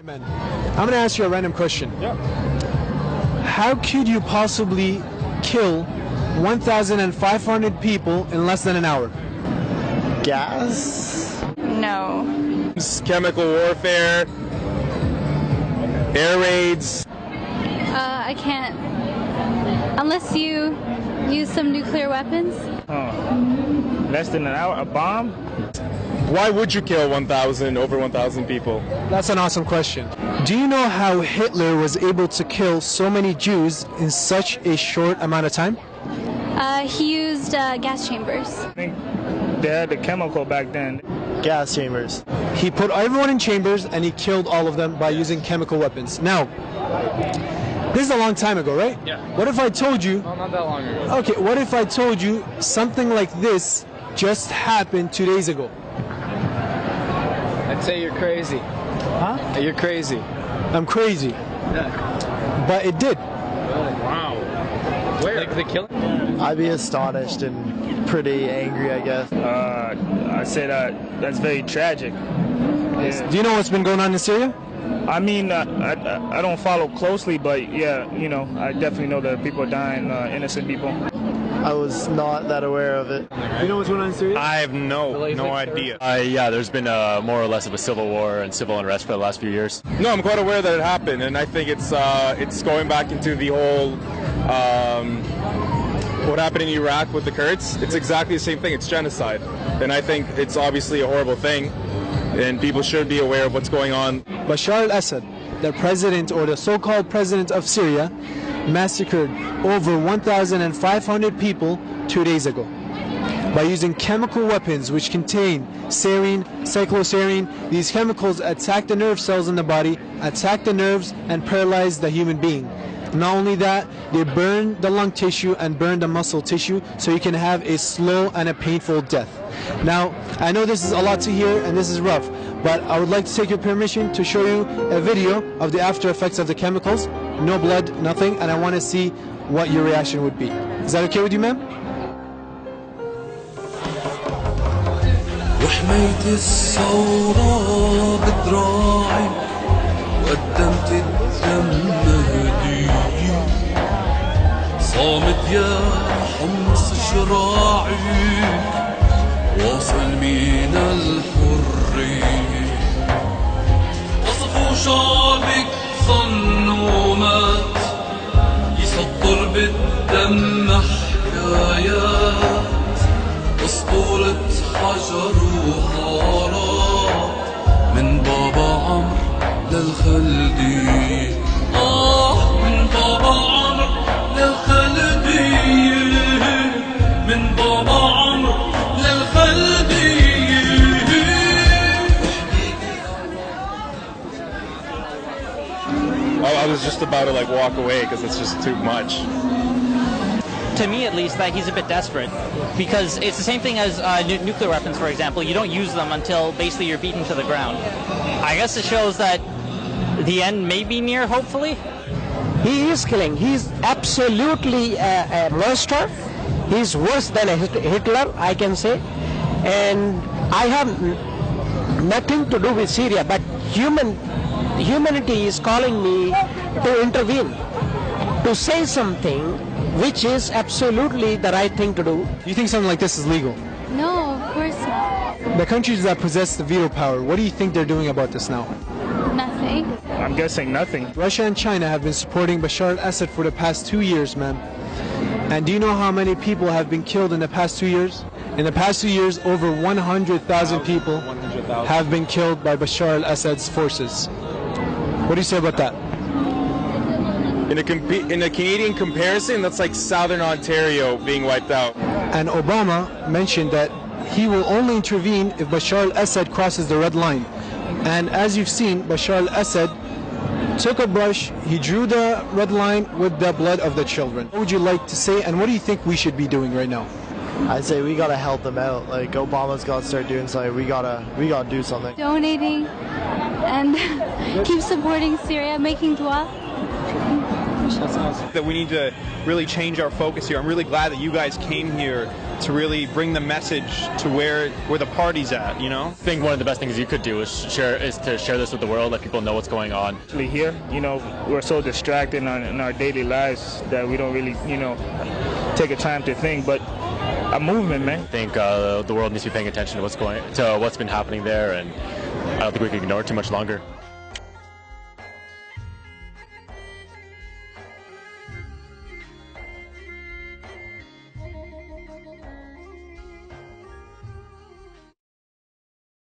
Man, I'm gonna ask you a random question. Yeah. How could you possibly kill 1,500 people in less than an hour? Gas? No. Chemical warfare, air raids. I can't. Unless you use some nuclear weapons. Less than an hour? A bomb? Why would you kill over 1,000 people? That's an awesome question. Do you know how Hitler was able to kill so many Jews in such a short amount of time? He used gas chambers. I think they had the chemical back then. Gas chambers. He put everyone in chambers and he killed all of them by using chemical weapons. Now, this is a long time ago, right? Yeah. What if I told you... Well, not that long ago. Okay, what if I told you something like this just happened 2 days ago? I'd say you're crazy. Huh? You're crazy. I'm crazy. Yeah. But it did. Wow. Where? Like the killing? I'd be astonished and pretty angry, I guess. I say that's very tragic. Yeah. Do you know what's been going on in Syria? I mean, I don't follow closely, but yeah, you know, I definitely know that people are dying, innocent people. I was not that aware of it. You know what's going on in Syria? I have no idea. Yeah, there's been more or less of a cil war and civil unrest for the last few years. No, I'm quite aware that it happened, and I think it's going back into the whole what happened in Iraq with the Kurds. It's exactly the same thing. It's genocide, and I think it's obviously a horrible thing, and people should be aware of what's going on. Bashar al-Assad, the president or the so-called president of Syria, massacred over 1,500 people 2 days ago by using chemical weapons which contain sarin, cyclosarin. These chemicals attack the nerve cells in the body, attack the nerves, and paralyze the human being. Not only that, they burn the lung tissue and burn the muscle tissue, so you can have a slow and a painful death. Now, I know this is a lot to hear and this is rough, but I would like to take your permission to show you a video of the after effects of the chemicals. No blood, nothing, and I want to see what your reaction would be. Is that okay with you, ma'am? وحميت الثورة بدراعي وقدمت الدم هدية صامت يا حمص شراعي واصل من الحرية وصفوا شعبك ظنوا مات يسطر بالدم حكايات اسطورة حجر وحارة من بابا عمرو للخلدية من بابا عمرو للخلدية من بابا عمرو للخلدية. I was just about to walk away because it's just too much. To me, at least, that he's a bit desperate, because it's the same thing as nuclear weapons, for example. You don't use them until basically you're beaten to the ground. I guess it shows that the end may be near, hopefully. He is killing. He's absolutely a monster. He's worse than a Hitler, I can say. And I have nothing to do with Syria, but humanity is calling me to intervene, to say something which is absolutely the right thing to do. Do you think something like this is legal? No, of course not. The countries that possess the veto power, what do you think they're doing about this now? Nothing. I'm guessing nothing. Russia and China have been supporting Bashar al-Assad for the past 2 years, ma'am. And do you know how many people have been killed in the past 2 years? In the past 2 years, over 100,000 people have been killed by Bashar al-Assad's forces. What do you say about that? In a Canadian comparison, that's like Southern Ontario being wiped out. And Obama mentioned that he will only intervene if Bashar al-Assad crosses the red line. And as you've seen, Bashar al-Assad took a brush, he drew the red line with the blood of the children. What would you like to say, and what do you think we should be doing right now? I'd say we gotta help them out. Like, Obama's gotta start doing something. We gotta do something. Donating and keep supporting Syria, making dua. That we need to really change our focus here. I'm really glad that you guys came here to really bring the message to where the party's at, you know? I think one of the best things you could do is to share this with the world, let people know what's going on. Here, you know, we're so distracted in our daily lives that we don't really, you know, take a time to think, but a movement, man. I think the world needs to be paying attention to what's been happening there, and I don't think we can ignore it too much longer.